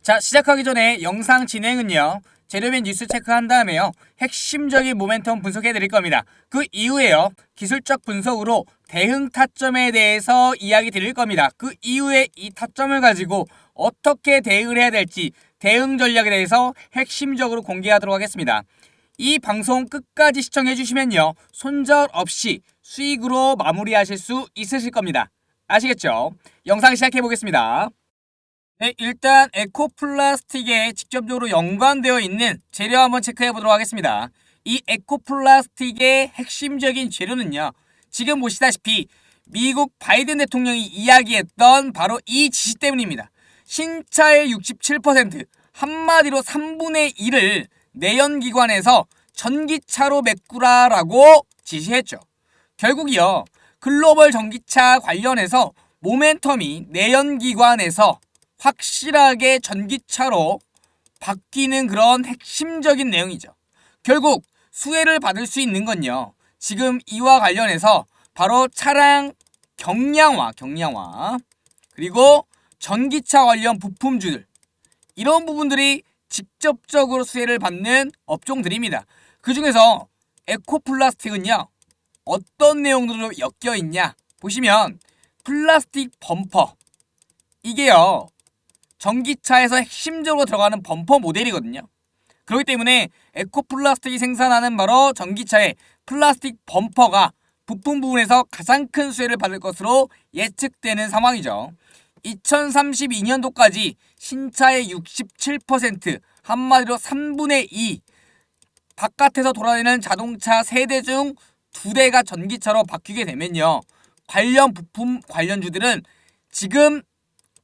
자, 시작하기 전에 영상 진행은요, 재료 및 뉴스 체크한 다음에요, 핵심적인 모멘텀 분석해 드릴 겁니다. 그 이후에요, 기술적 분석으로 대응 타점에 대해서 이야기 드릴 겁니다. 그 이후에 이 타점을 가지고 어떻게 대응을 해야 될지 대응 전략에 대해서 핵심적으로 공개하도록 하겠습니다. 이 방송 끝까지 시청해 주시면요, 손절 없이 수익으로 마무리하실 수 있으실 겁니다. 아시겠죠? 영상 시작해 보겠습니다. 네, 일단 에코플라스틱에 직접적으로 연관되어 있는 재료 한번 체크해 보도록 하겠습니다. 이 에코플라스틱의 핵심적인 재료는요, 지금 보시다시피 미국 바이든 대통령이 이야기했던 바로 이 지시 때문입니다. 신차의 67%, 한마디로 3분의 1을 내연기관에서 전기차로 메꾸라라고 지시했죠. 결국이요, 글로벌 전기차 관련해서 모멘텀이 내연기관에서 확실하게 전기차로 바뀌는 그런 핵심적인 내용이죠. 결국 수혜를 받을 수 있는 건요, 지금 이와 관련해서 바로 차량 경량화 그리고 전기차 관련 부품주들, 이런 부분들이 직접적으로 수혜를 받는 업종들입니다. 그 중에서 에코플라스틱은요, 어떤 내용들로 엮여 있냐 보시면, 플라스틱 범퍼, 이게요, 전기차에서 핵심적으로 들어가는 범퍼 모델이거든요. 그렇기 때문에 에코플라스틱이 생산하는 바로 전기차의 플라스틱 범퍼가 부품 부분에서 가장 큰 수혜를 받을 것으로 예측되는 상황이죠. 2032년도까지 신차의 67%, 한마디로 3분의 2, 바깥에서 돌아다니는 자동차 3대 중 2대가 전기차로 바뀌게 되면요, 관련 부품 관련주들은 지금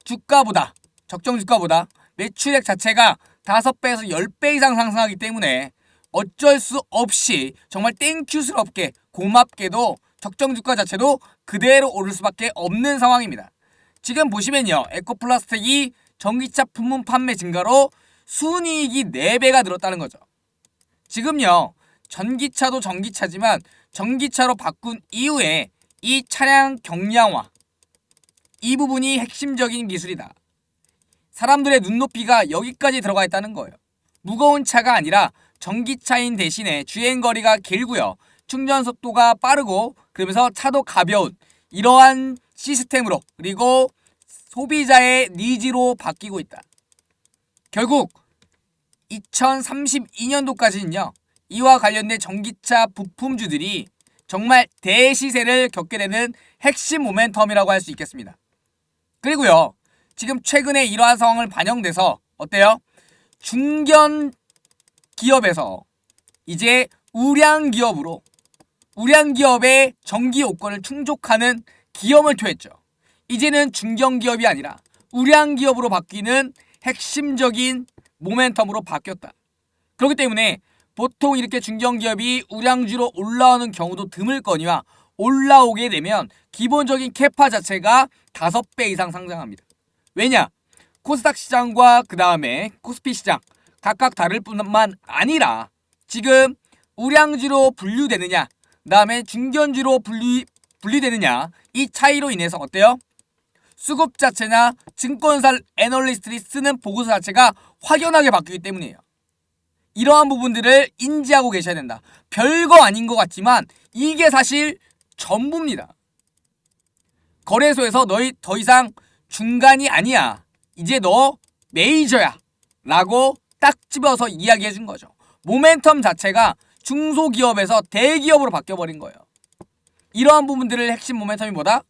주가보다, 적정 주가보다 매출액 자체가 5배에서 10배 이상 상승하기 때문에 어쩔 수 없이 정말 땡큐스럽게 고맙게도 적정 주가 자체도 그대로 오를 수밖에 없는 상황입니다. 지금 보시면요, 에코플라스틱이 전기차 부품 판매 증가로 순이익이 4배가 늘었다는 거죠. 지금요, 전기차도 전기차지만 전기차로 바꾼 이후에 이 차량 경량화, 이 부분이 핵심적인 기술이다. 사람들의 눈높이가 여기까지 들어가 있다는 거예요. 무거운 차가 아니라 전기차인 대신에 주행거리가 길고요, 충전 속도가 빠르고, 그러면서 차도 가벼운 이러한 시스템으로, 그리고 소비자의 니즈로 바뀌고 있다. 결국 2032년도까지는요, 이와 관련된 전기차 부품주들이 정말 대시세를 겪게 되는 핵심 모멘텀이라고 할 수 있겠습니다. 그리고요, 지금 최근에 이러한 상황을 반영돼서 어때요? 중견 기업에서 이제 우량 기업으로, 우량 기업의 전기 요건을 충족하는 기업을 투했죠. 이제는 중견 기업이 아니라 우량 기업으로 바뀌는 핵심적인 모멘텀으로 바뀌었다. 그렇기 때문에 보통 이렇게 중견 기업이 우량주로 올라오는 경우도 드물거니와 올라오게 되면 기본적인 캐파 자체가 5배 이상 상승합니다. 왜냐? 코스닥 시장과 그 다음에 코스피 시장 각각 다를 뿐만 아니라 지금 우량주로 분류되느냐, 그 다음에 중견주로 분류되느냐, 이 차이로 인해서 어때요? 수급 자체나 증권사 애널리스트들이 쓰는 보고서 자체가 확연하게 바뀌기 때문이에요. 이러한 부분들을 인지하고 계셔야 된다. 별거 아닌 것 같지만 이게 사실 전부입니다. 거래소에서 너희 더 이상 중간이 아니야, 이제 너 메이저야 라고 딱 집어서 이야기해 준 거죠. 모멘텀 자체가 중소기업에서 대기업으로 바뀌어버린 거예요. 이러한 부분들을 핵심 모멘텀이 뭐다?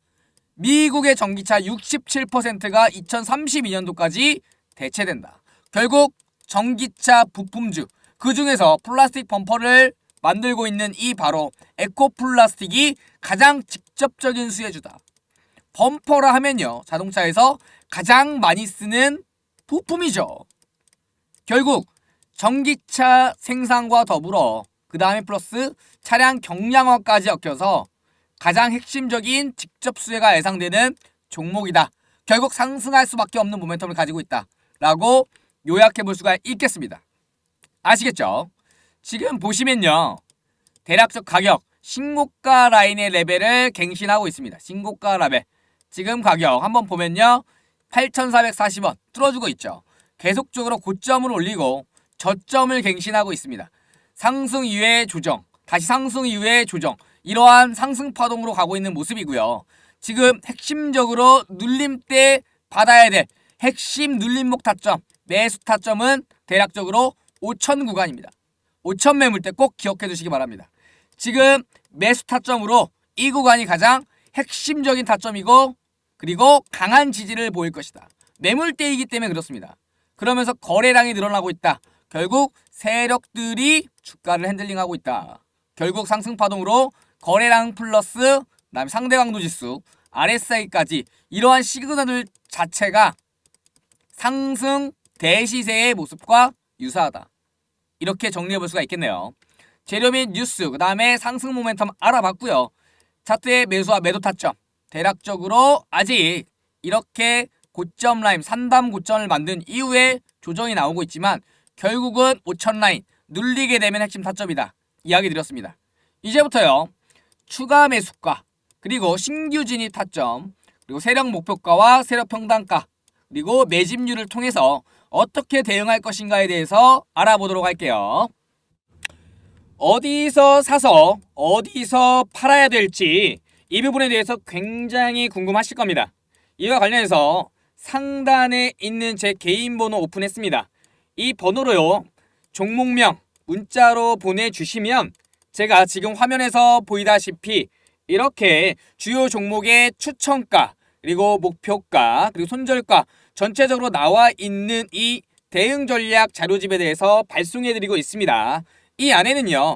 미국의 전기차 67%가 2032년도까지 대체된다. 결국 전기차 부품주, 그 중에서 플라스틱 범퍼를 만들고 있는 이 바로 에코플라스틱이 가장 직접적인 수혜주다. 범퍼라 하면요, 자동차에서 가장 많이 쓰는 부품이죠. 결국 전기차 생산과 더불어 그 다음에 플러스 차량 경량화까지 엮여서 가장 핵심적인 직접 수혜가 예상되는 종목이다. 결국 상승할 수밖에 없는 모멘텀을 가지고 있다 라고 요약해 볼 수가 있겠습니다. 아시겠죠? 지금 보시면요, 대략적 가격 신고가 라인의 레벨을 갱신하고 있습니다. 신고가 레벨 지금 가격 한번 보면요, 8,440원 뚫어주고 있죠. 계속적으로 고점을 올리고 저점을 갱신하고 있습니다. 상승 이후에 조정, 다시 상승 이후에 조정, 이러한 상승 파동으로 가고 있는 모습이고요. 지금 핵심적으로 눌림 때 받아야 될 핵심 눌림목 타점, 매수 타점은 대략적으로 5천 구간입니다. 5천 매물대 꼭 기억해 두시기 바랍니다. 지금 매수 타점으로 이 구간이 가장 핵심적인 타점이고, 그리고 강한 지지를 보일 것이다. 매물대이기 때문에 그렇습니다. 그러면서 거래량이 늘어나고 있다. 결국 세력들이 주가를 핸들링하고 있다. 결국 상승 파동으로 거래량 플러스 그다음에 상대 강도 지수, RSI까지 이러한 시그널 자체가 상승 대시세의 모습과 유사하다. 이렇게 정리해 볼 수가 있겠네요. 재료 및 뉴스, 그 다음에 상승 모멘텀 알아봤고요. 차트의 매수와 매도 타점, 대략적으로 아직 이렇게 고점 라인, 산담 고점을 만든 이후에 조정이 나오고 있지만 결국은 5천 라인 눌리게 되면 핵심 타점이다. 이야기 드렸습니다. 이제부터요. 추가 매수가, 그리고 신규 진입 타점, 그리고 세력 목표가와 세력 평단가, 그리고 매집률을 통해서 어떻게 대응할 것인가에 대해서 알아보도록 할게요. 어디서 사서 어디서 팔아야 될지 이 부분에 대해서 굉장히 궁금하실 겁니다. 이와 관련해서 상단에 있는 제 개인 번호 오픈했습니다. 이 번호로요. 종목명 문자로 보내주시면 제가 지금 화면에서 보이다시피 이렇게 주요 종목의 추천가, 그리고 목표가, 그리고 손절가 전체적으로 나와 있는 이 대응 전략 자료집에 대해서 발송해드리고 있습니다. 이 안에는요.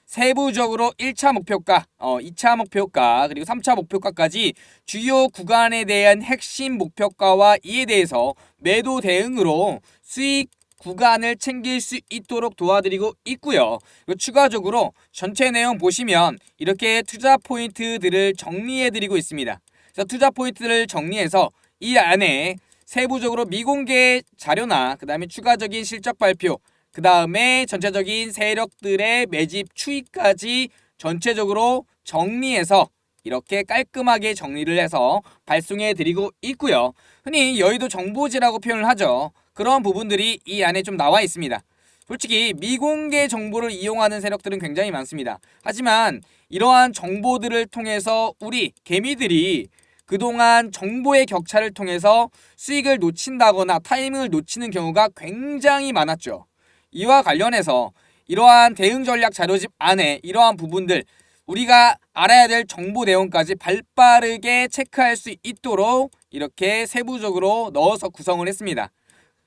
세부적으로 1차 목표가, 2차 목표가, 그리고 3차 목표가까지 주요 구간에 대한 핵심 목표가와 이에 대해서 매도 대응으로 수익 구간을 챙길 수 있도록 도와드리고 있고요. 그리고 추가적으로 전체 내용 보시면 이렇게 투자 포인트들을 정리해드리고 있습니다. 그래서 투자 포인트를 정리해서 이 안에 세부적으로 미공개 자료나 그 다음에 추가적인 실적 발표, 그 다음에 전체적인 세력들의 매집 추이까지 전체적으로 정리해서 이렇게 깔끔하게 정리를 해서 발송해드리고 있고요. 흔히 여의도 정보지라고 표현을 하죠. 그런 부분들이 이 안에 좀 나와 있습니다. 솔직히 미공개 정보를 이용하는 세력들은 굉장히 많습니다. 하지만 이러한 정보들을 통해서 우리 개미들이 그동안 정보의 격차를 통해서 수익을 놓친다거나 타이밍을 놓치는 경우가 굉장히 많았죠. 이와 관련해서 이러한 대응 전략 자료집 안에 이러한 부분들, 우리가 알아야 될 정보 내용까지 발빠르게 체크할 수 있도록 이렇게 세부적으로 넣어서 구성을 했습니다.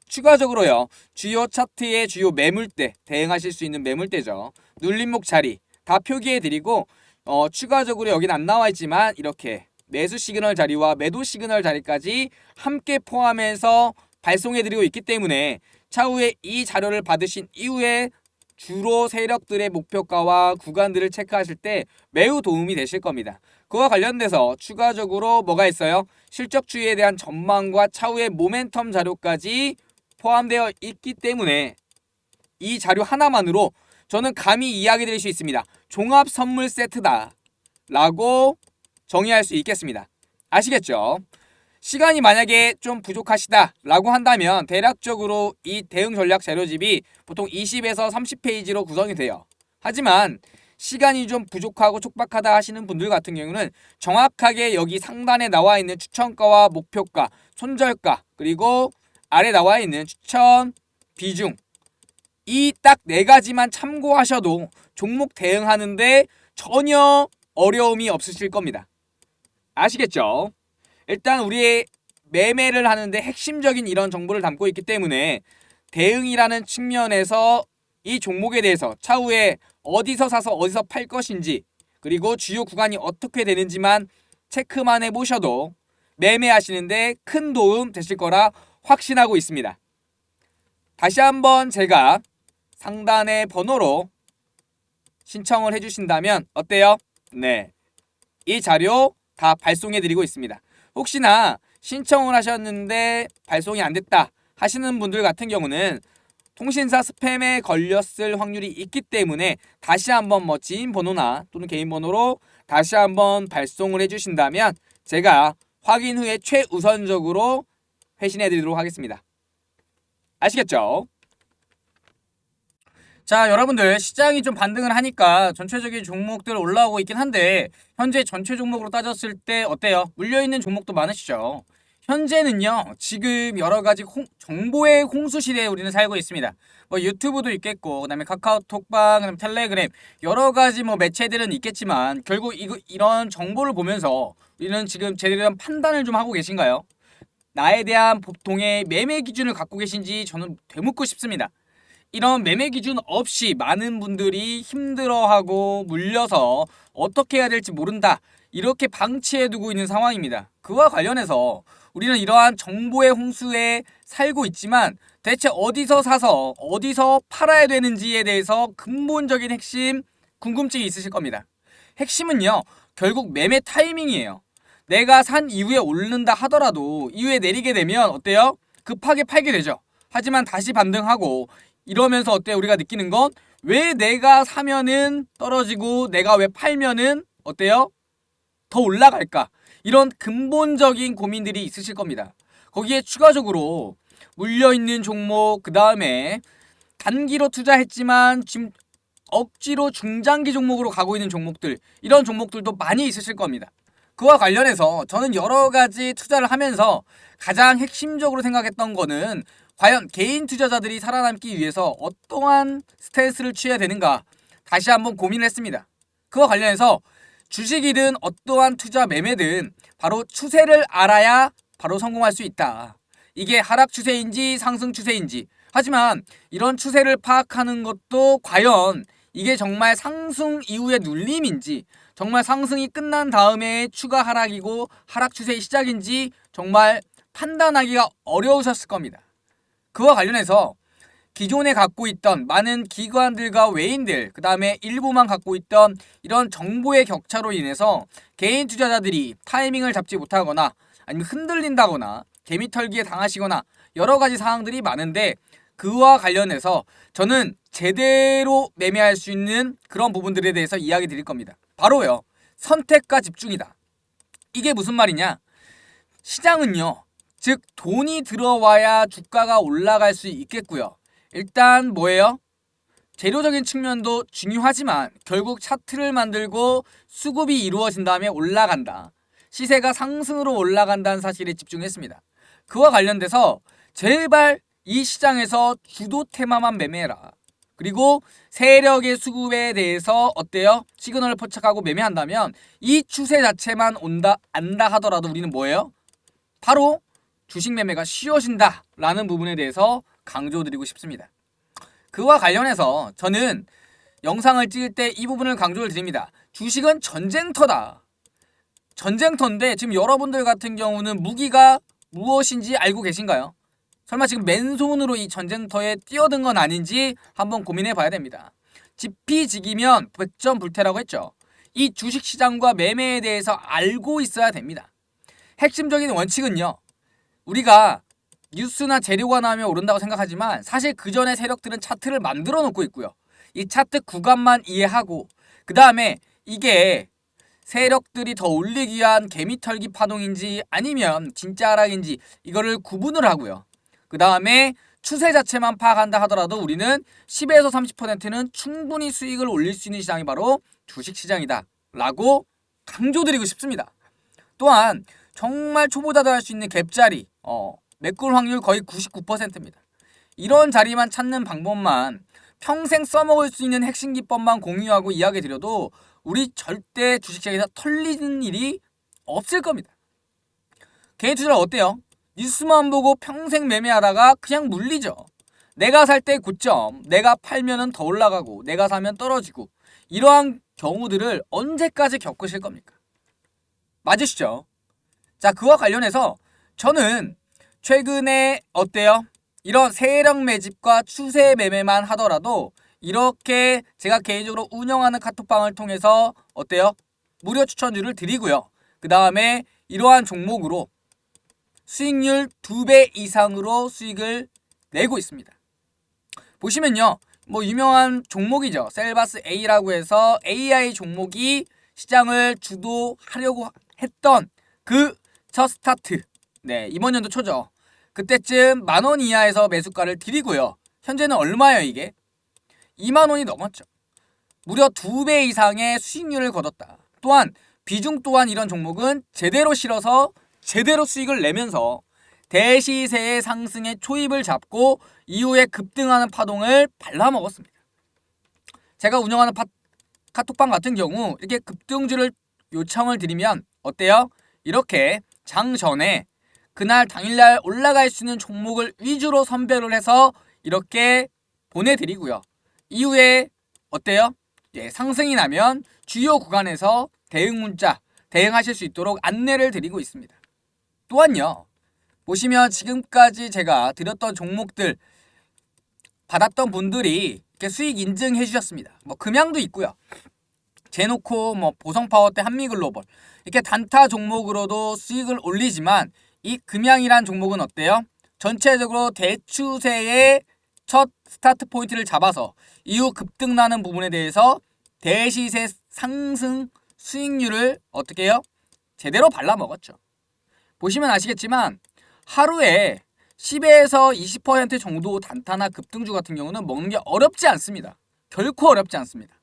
추가적으로요. 주요 차트의 주요 매물대, 대응하실 수 있는 매물대죠. 눌림목 자리 다 표기해드리고 추가적으로 여기는 안 나와 있지만 이렇게 매수 시그널 자리와 매도 시그널 자리까지 함께 포함해서 발송해드리고 있기 때문에 차후에 이 자료를 받으신 이후에 주로 세력들의 목표가와 구간들을 체크하실 때 매우 도움이 되실 겁니다. 그와 관련돼서 추가적으로 뭐가 있어요? 실적 추이에 대한 전망과 차후의 모멘텀 자료까지 포함되어 있기 때문에 이 자료 하나만으로 저는 감히 이야기 드릴 수 있습니다. 종합 선물 세트다 라고 정의할 수 있겠습니다. 아시겠죠? 시간이 만약에 좀 부족하시다 라고 한다면 대략적으로 이 대응 전략 자료집이 보통 20에서 30페이지로 구성이 돼요. 하지만 시간이 좀 부족하고 촉박하다 하시는 분들 같은 경우는 정확하게 여기 상단에 나와 있는 추천가와 목표가, 손절가, 그리고 아래 나와 있는 추천 비중, 이 딱 4가지만 참고하셔도 종목 대응하는데 전혀 어려움이 없으실 겁니다. 아시겠죠? 일단 우리의 매매를 하는데 핵심적인 이런 정보를 담고 있기 때문에 대응이라는 측면에서 이 종목에 대해서 차후에 어디서 사서 어디서 팔 것인지, 그리고 주요 구간이 어떻게 되는지만 체크만 해보셔도 매매하시는데 큰 도움 되실 거라 확신하고 있습니다. 다시 한번 제가 상단의 번호로 신청을 해주신다면 어때요? 네, 이 자료 다 발송해드리고 있습니다. 혹시나 신청을 하셨는데 발송이 안 됐다 하시는 분들 같은 경우는 통신사 스팸에 걸렸을 확률이 있기 때문에 다시 한번 지인 번호나 또는 개인 번호로 다시 한번 발송을 해주신다면 제가 확인 후에 최우선적으로 회신해 드리도록 하겠습니다. 아시겠죠? 자, 여러분들 시장이 좀 반등을 하니까 전체적인 종목들 올라오고 있긴 한데 현재 전체 종목으로 따졌을 때 어때요? 물려있는 종목도 많으시죠? 현재는요, 지금 여러가지 정보의 홍수 시대에 우리는 살고 있습니다. 뭐 유튜브도 있겠고, 그 다음에 카카오톡방, 그다음에 텔레그램, 여러가지 뭐 매체들은 있겠지만 결국 이런 정보를 보면서 우리는 지금 제대로 된 판단을 좀 하고 계신가요? 나에 대한 보통의 매매 기준을 갖고 계신지 저는 되묻고 싶습니다. 이런 매매 기준 없이 많은 분들이 힘들어하고 물려서 어떻게 해야 될지 모른다, 이렇게 방치해두고 있는 상황입니다. 그와 관련해서 우리는 이러한 정보의 홍수에 살고 있지만 대체 어디서 사서 어디서 팔아야 되는지에 대해서 근본적인 핵심 궁금증이 있으실 겁니다. 핵심은요, 결국 매매 타이밍이에요. 내가 산 이후에 오른다 하더라도 이후에 내리게 되면 어때요? 급하게 팔게 되죠. 하지만 다시 반등하고 이러면서 어때요? 우리가 느끼는 건 왜 내가 사면은 떨어지고 내가 왜 팔면은 어때요? 더 올라갈까? 이런 근본적인 고민들이 있으실 겁니다. 거기에 추가적으로 물려있는 종목, 그 다음에 단기로 투자했지만 지금 억지로 중장기 종목으로 가고 있는 종목들, 이런 종목들도 많이 있으실 겁니다. 그와 관련해서 저는 여러 가지 투자를 하면서 가장 핵심적으로 생각했던 거는 과연 개인 투자자들이 살아남기 위해서 어떠한 스탠스를 취해야 되는가 다시 한번 고민을 했습니다. 그와 관련해서 주식이든 어떠한 투자 매매든 바로 추세를 알아야 바로 성공할 수 있다. 이게 하락 추세인지 상승 추세인지, 하지만 이런 추세를 파악하는 것도 과연 이게 정말 상승 이후의 눌림인지, 정말 상승이 끝난 다음에 추가 하락이고 하락 추세의 시작인지 정말 판단하기가 어려우셨을 겁니다. 그와 관련해서 기존에 갖고 있던 많은 기관들과 외인들, 그 다음에 일부만 갖고 있던 이런 정보의 격차로 인해서 개인 투자자들이 타이밍을 잡지 못하거나 아니면 흔들린다거나 개미털기에 당하시거나 여러 가지 사항들이 많은데, 그와 관련해서 저는 제대로 매매할 수 있는 그런 부분들에 대해서 이야기 드릴 겁니다. 바로요, 선택과 집중이다. 이게 무슨 말이냐? 시장은요, 즉 돈이 들어와야 주가가 올라갈 수 있겠고요. 일단 뭐예요? 재료적인 측면도 중요하지만 결국 차트를 만들고 수급이 이루어진 다음에 올라간다. 시세가 상승으로 올라간다는 사실에 집중했습니다. 그와 관련돼서 제발 이 시장에서 주도 테마만 매매해라. 그리고 세력의 수급에 대해서 어때요? 시그널을 포착하고 매매한다면 이 추세 자체만 안다 하더라도 우리는 뭐예요? 바로 주식 매매가 쉬워진다 라는 부분에 대해서 강조드리고 싶습니다. 그와 관련해서 저는 영상을 찍을 때 이 부분을 강조를 드립니다. 주식은 전쟁터다. 전쟁터인데 지금 여러분들 같은 경우는 무기가 무엇인지 알고 계신가요? 설마 지금 맨손으로 이 전쟁터에 뛰어든 건 아닌지 한번 고민해 봐야 됩니다. 지피지기면 백전불태라고 했죠. 이 주식시장과 매매에 대해서 알고 있어야 됩니다. 핵심적인 원칙은요, 우리가 뉴스나 재료가 나오면 오른다고 생각하지만 사실 그 전에 세력들은 차트를 만들어 놓고 있고요. 이 차트 구간만 이해하고 그 다음에 이게 세력들이 더 올리기 위한 개미털기 파동인지 아니면 진짜 하락인지 이거를 구분을 하고요. 그 다음에 추세 자체만 파악한다 하더라도 우리는 10에서 30%는 충분히 수익을 올릴 수 있는 시장이 바로 주식시장이다 라고 강조드리고 싶습니다. 또한 정말 초보자도 할 수 있는 갭자리, 매꿀 확률 거의 99%입니다. 이런 자리만 찾는 방법만, 평생 써먹을 수 있는 핵심 기법만 공유하고 이야기 드려도 우리 절대 주식시장에서 털리는 일이 없을 겁니다. 개인 투자는 어때요? 뉴스만 보고 평생 매매하다가 그냥 물리죠. 내가 살 때 고점, 내가 팔면은 더 올라가고 내가 사면 떨어지고, 이러한 경우들을 언제까지 겪으실 겁니까? 맞으시죠? 자, 그와 관련해서 저는 최근에 어때요? 이런 세력 매집과 추세 매매만 하더라도 이렇게 제가 개인적으로 운영하는 카톡방을 통해서 어때요? 무료 추천주를 드리고요. 그 다음에 이러한 종목으로 수익률 2배 이상으로 수익을 내고 있습니다. 보시면요, 뭐 유명한 종목이죠. 셀바스 A라고 해서 AI 종목이 시장을 주도하려고 했던 그 첫 스타트. 네, 이번 연도 초죠. 그때쯤 10,000원 이하에서 매수가를 드리고요. 현재는 얼마예요 이게? 20,000원이 넘었죠. 무려 2배 이상의 수익률을 거뒀다. 또한 비중 또한 이런 종목은 제대로 실어서 제대로 수익을 내면서 대시세의 상승의 초입을 잡고 이후에 급등하는 파동을 발라먹었습니다. 제가 운영하는 카톡방 같은 경우 이렇게 급등주를 요청을 드리면 어때요? 이렇게 장 전에 그날 당일날 올라갈 수 있는 종목을 위주로 선별을 해서 이렇게 보내드리고요. 이후에 어때요? 예, 상승이 나면 주요 구간에서 대응 문자, 대응하실 수 있도록 안내를 드리고 있습니다. 또한요, 보시면 지금까지 제가 드렸던 종목들 받았던 분들이 이렇게 수익 인증해 주셨습니다. 뭐 금양도 있고요. 제노코, 뭐 보성파워때, 한미글로벌 이렇게 단타 종목으로도 수익을 올리지만 이 금양이란 종목은 어때요? 전체적으로 대추세의 첫 스타트 포인트를 잡아서 이후 급등나는 부분에 대해서 대시세 상승 수익률을 어떻게 해요? 제대로 발라먹었죠. 보시면 아시겠지만 하루에 10에서 20% 정도 단타나 급등주 같은 경우는 먹는 게 어렵지 않습니다. 결코 어렵지 않습니다.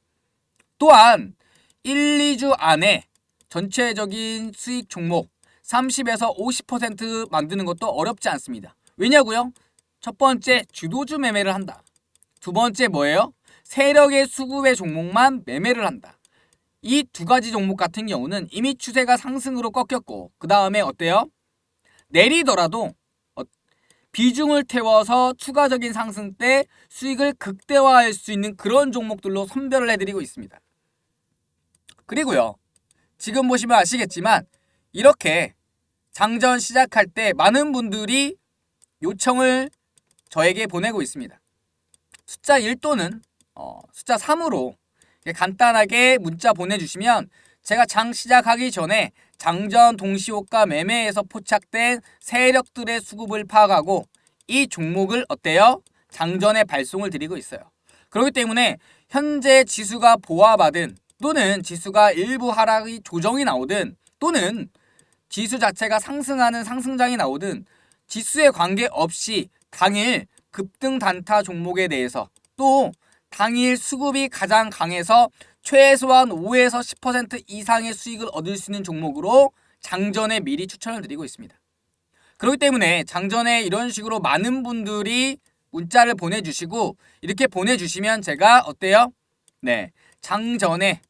또한 1, 2주 안에 전체적인 수익 종목 30에서 50% 만드는 것도 어렵지 않습니다. 왜냐고요? 첫 번째, 주도주 매매를 한다. 두 번째 뭐예요? 세력의 수급의 종목만 매매를 한다. 이 두 가지 종목 같은 경우는 이미 추세가 상승으로 꺾였고 그 다음에 어때요? 내리더라도 비중을 태워서 추가적인 상승 때 수익을 극대화할 수 있는 그런 종목들로 선별을 해드리고 있습니다. 그리고요, 지금 보시면 아시겠지만 이렇게 장전 시작할 때 많은 분들이 요청을 저에게 보내고 있습니다. 숫자 1 또는 숫자 3으로 간단하게 문자 보내주시면 제가 장 시작하기 전에 장전 동시호가 매매에서 포착된 세력들의 수급을 파악하고 이 종목을 어때요? 장전에 발송을 드리고 있어요. 그렇기 때문에 현재 지수가 보합하든 또는 지수가 일부 하락이 조정이 나오든 또는 지수 자체가 상승하는 상승장이 나오든 지수에 관계없이 당일 급등 단타 종목에 대해서 또 당일 수급이 가장 강해서 최소한 5에서 10% 이상의 수익을 얻을 수 있는 종목으로 장전에 미리 추천을 드리고 있습니다. 그렇기 때문에 장전에 이런 식으로 많은 분들이 문자를 보내주시고 이렇게 보내주시면 제가 어때요? 네, 장전에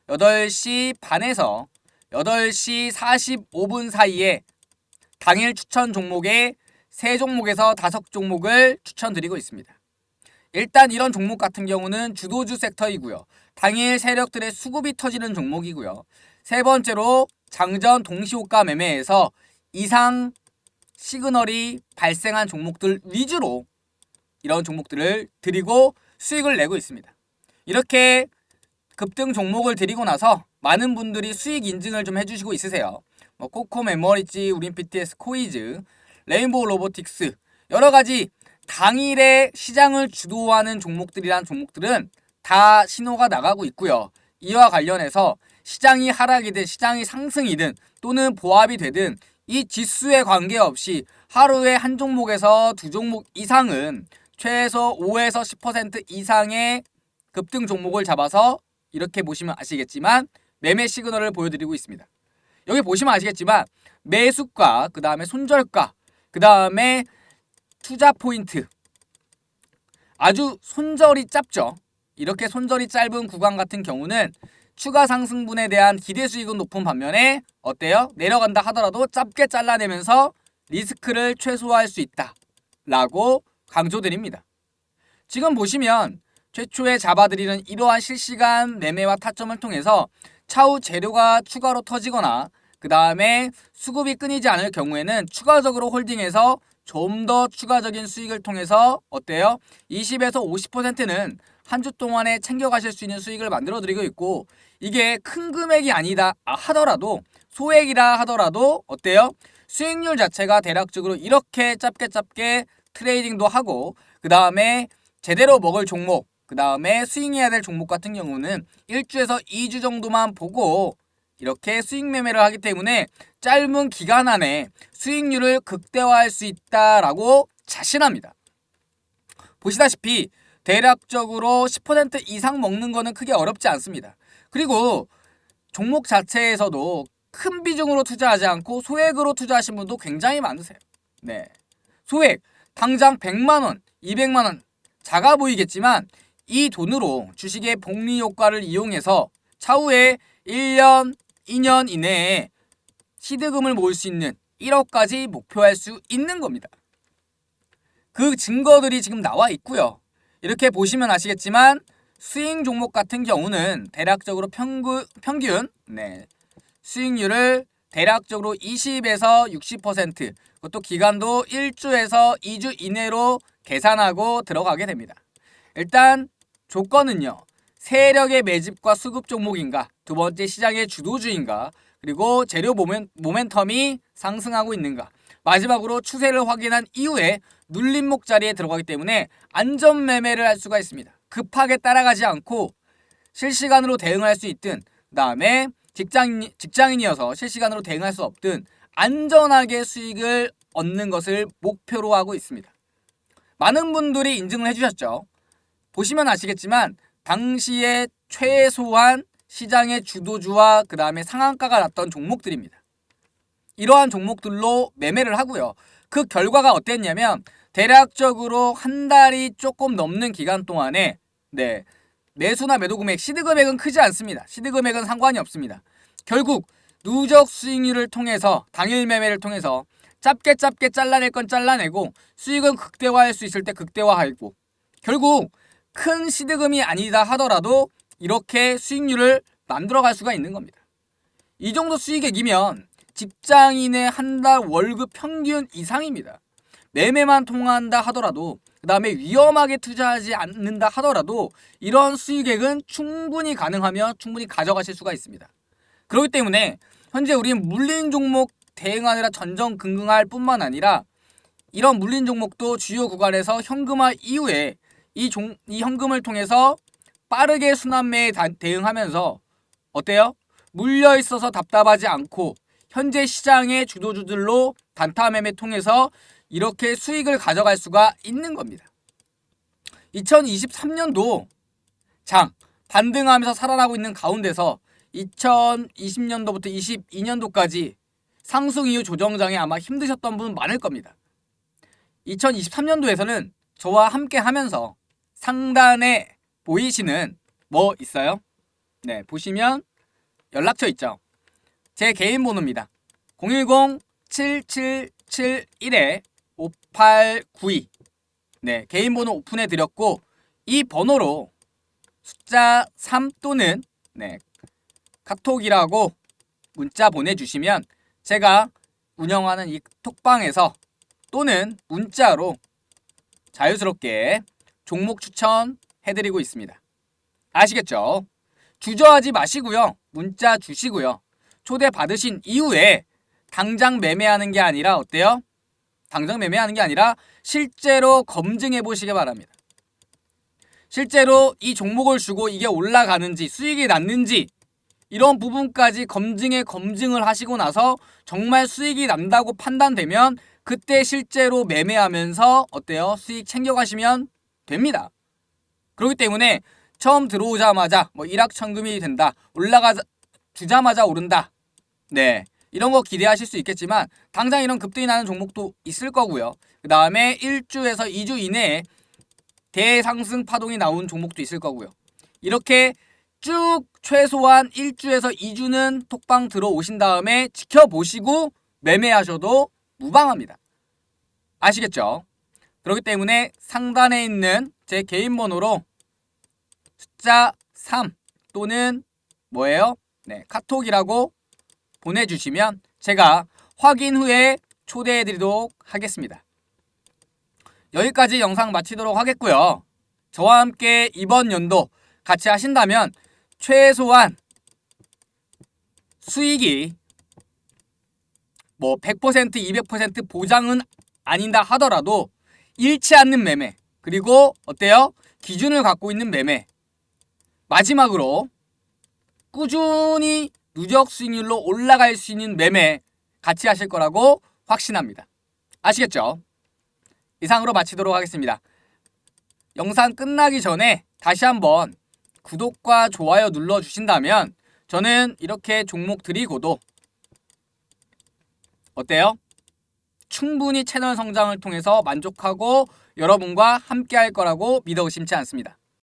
8시 반에서 8시 45분 사이에 당일 추천 종목에 3종목에서 5종목을 추천드리고 있습니다. 일단 이런 종목 같은 경우는 주도주 섹터이고요. 당일 세력들의 수급이 터지는 종목이고요. 세 번째로 장전 동시호가 매매에서 이상 시그널이 발생한 종목들 위주로 이런 종목들을 드리고 수익을 내고 있습니다. 이렇게 급등 종목을 드리고 나서 많은 분들이 수익 인증을 좀 해주시고 있으세요. 코코 메모리지, 우린 BTS, 코이즈, 레인보우 로보틱스 여러 가지 당일에 시장을 주도하는 종목들이란 종목들은 다 신호가 나가고 있고요. 이와 관련해서 시장이 하락이든 시장이 상승이든 또는 보합이 되든 이 지수에 관계없이 하루에 한 종목에서 두 종목 이상은 최소 5에서 10% 이상의 급등 종목을 잡아서 이렇게 보시면 아시겠지만 매매 시그널을 보여드리고 있습니다. 여기 보시면 아시겠지만 매수가, 그 다음에 손절가, 그 다음에 투자 포인트 아주 손절이 짧죠. 이렇게 손절이 짧은 구간 같은 경우는 추가 상승분에 대한 기대 수익은 높은 반면에 어때요? 내려간다 하더라도 짧게 잘라내면서 리스크를 최소화할 수 있다 라고 강조드립니다. 지금 보시면 최초에 잡아드리는 이러한 실시간 매매와 타점을 통해서 차후 재료가 추가로 터지거나 그 다음에 수급이 끊이지 않을 경우에는 추가적으로 홀딩해서 좀 더 추가적인 수익을 통해서 어때요? 20에서 50%는 한 주 동안에 챙겨가실 수 있는 수익을 만들어 드리고 있고 이게 큰 금액이 아니다 하더라도 소액이라 하더라도 어때요? 수익률 자체가 대략적으로 이렇게 짧게 트레이딩도 하고 그 다음에 제대로 먹을 종목 그 다음에 스윙해야 될 종목 같은 경우는 1주에서 2주 정도만 보고 이렇게 수익 매매를 하기 때문에 짧은 기간 안에 수익률을 극대화할 수 있다라고 자신합니다. 보시다시피 대략적으로 10% 이상 먹는 거는 크게 어렵지 않습니다. 그리고 종목 자체에서도 큰 비중으로 투자하지 않고 소액으로 투자하신 분도 굉장히 많으세요. 네, 소액 당장 100만원, 200만원 작아 보이겠지만 이 돈으로 주식의 복리 효과를 이용해서 차후에 1년, 2년 이내에 시드금을 모을 수 있는 1억까지 목표할 수 있는 겁니다. 그 증거들이 지금 나와 있고요. 이렇게 보시면 아시겠지만 수익 종목 같은 경우는 대략적으로 평균 수익률을 대략적으로 20에서 60%, 그것도 기간도 1주에서 2주 이내로 계산하고 들어가게 됩니다. 일단 조건은요. 세력의 매집과 수급 종목인가, 두 번째 시장의 주도주인가, 그리고 재료 모멘텀이 상승하고 있는가, 마지막으로 추세를 확인한 이후에 눌림목 자리에 들어가기 때문에 안전 매매를 할 수가 있습니다. 급하게 따라가지 않고 실시간으로 대응할 수 있든, 그 다음에 직장인이어서 실시간으로 대응할 수 없든 안전하게 수익을 얻는 것을 목표로 하고 있습니다. 많은 분들이 인증을 해주셨죠. 보시면 아시겠지만 당시에 최소한 시장의 주도주와 그 다음에 상한가가 났던 종목들입니다. 이러한 종목들로 매매를 하고요. 그 결과가 어땠냐면 대략적으로 한 달이 조금 넘는 기간 동안에 매수나 매도 금액, 시드 금액은 크지 않습니다. 시드 금액은 상관이 없습니다. 결국 누적 수익률을 통해서, 당일 매매를 통해서 짧게 잘라낼 건 잘라내고 수익은 극대화할 수 있을 때 극대화하고, 결국 큰 시드금이 아니다 하더라도 이렇게 수익률을 만들어갈 수가 있는 겁니다. 이 정도 수익액이면 직장인의 한 달 월급 평균 이상입니다. 매매만 통한다 하더라도, 그 다음에 위험하게 투자하지 않는다 하더라도 이런 수익액은 충분히 가능하며 충분히 가져가실 수가 있습니다. 그렇기 때문에 현재 우리는 물린 종목 대응하느라 전전긍긍할 뿐만 아니라 이런 물린 종목도 주요 구간에서 현금화 이후에 이 현금을 통해서 빠르게 순환매에 대응하면서 어때요? 물려 있어서 답답하지 않고 현재 시장의 주도주들로 단타 매매 통해서 이렇게 수익을 가져갈 수가 있는 겁니다. 2023년도 장 반등하면서 살아나고 있는 가운데서 2020년도부터 22년도까지 상승 이후 조정장에 아마 힘드셨던 분 많을 겁니다. 2023년도에서는 저와 함께 하면서 상단에 보이시는 뭐 있어요? 네, 보시면 연락처 있죠. 제 개인 번호입니다. 010-7771-5892. 네, 개인 번호 오픈해 드렸고 이 번호로 숫자 3 또는 카톡이라고 문자 보내주시면 제가 운영하는 이 톡방에서 또는 문자로 자유스럽게 종목 추천해드리고 있습니다. 아시겠죠? 주저하지 마시고요. 문자 주시고요. 초대 받으신 이후에 당장 매매하는 게 아니라 어때요? 당장 매매하는 게 아니라 실제로 검증해 보시기 바랍니다. 실제로 이 종목을 주고 이게 올라가는지 수익이 났는지 이런 부분까지 검증을 하시고 나서 정말 수익이 난다고 판단되면 그때 실제로 매매하면서 어때요? 수익 챙겨가시면 됩니다. 그렇기 때문에 처음 들어오자마자 일확천금이 된다, 주자마자 오른다, 이런 거 기대하실 수 있겠지만 당장 이런 급등이 나는 종목도 있을 거고요. 그 다음에 1주에서 2주 이내에 대상승 파동이 나온 종목도 있을 거고요. 이렇게 쭉 최소한 1주에서 2주는 톡방 들어오신 다음에 지켜보시고 매매하셔도 무방합니다. 아시겠죠? 그렇기 때문에 상단에 있는 제 개인 번호로 숫자 3 또는 카톡이라고 보내주시면 제가 확인 후에 초대해드리도록 하겠습니다. 여기까지 영상 마치도록 하겠고요. 저와 함께 이번 연도 같이 하신다면 최소한 수익이 100%, 200% 보장은 아니다 하더라도 잃지 않는 매매, 그리고 어때요? 기준을 갖고 있는 매매, 마지막으로 꾸준히 누적 수익률로 올라갈 수 있는 매매 같이 하실 거라고 확신합니다. 아시겠죠? 이상으로 마치도록 하겠습니다. 영상 끝나기 전에 다시 한번 구독과 좋아요 눌러주신다면 저는 이렇게 종목 드리고도 어때요? 충분히 채널 성장을 통해서 만족하고 여러분과 함께 할 거라고 믿어 의심치 않습니다.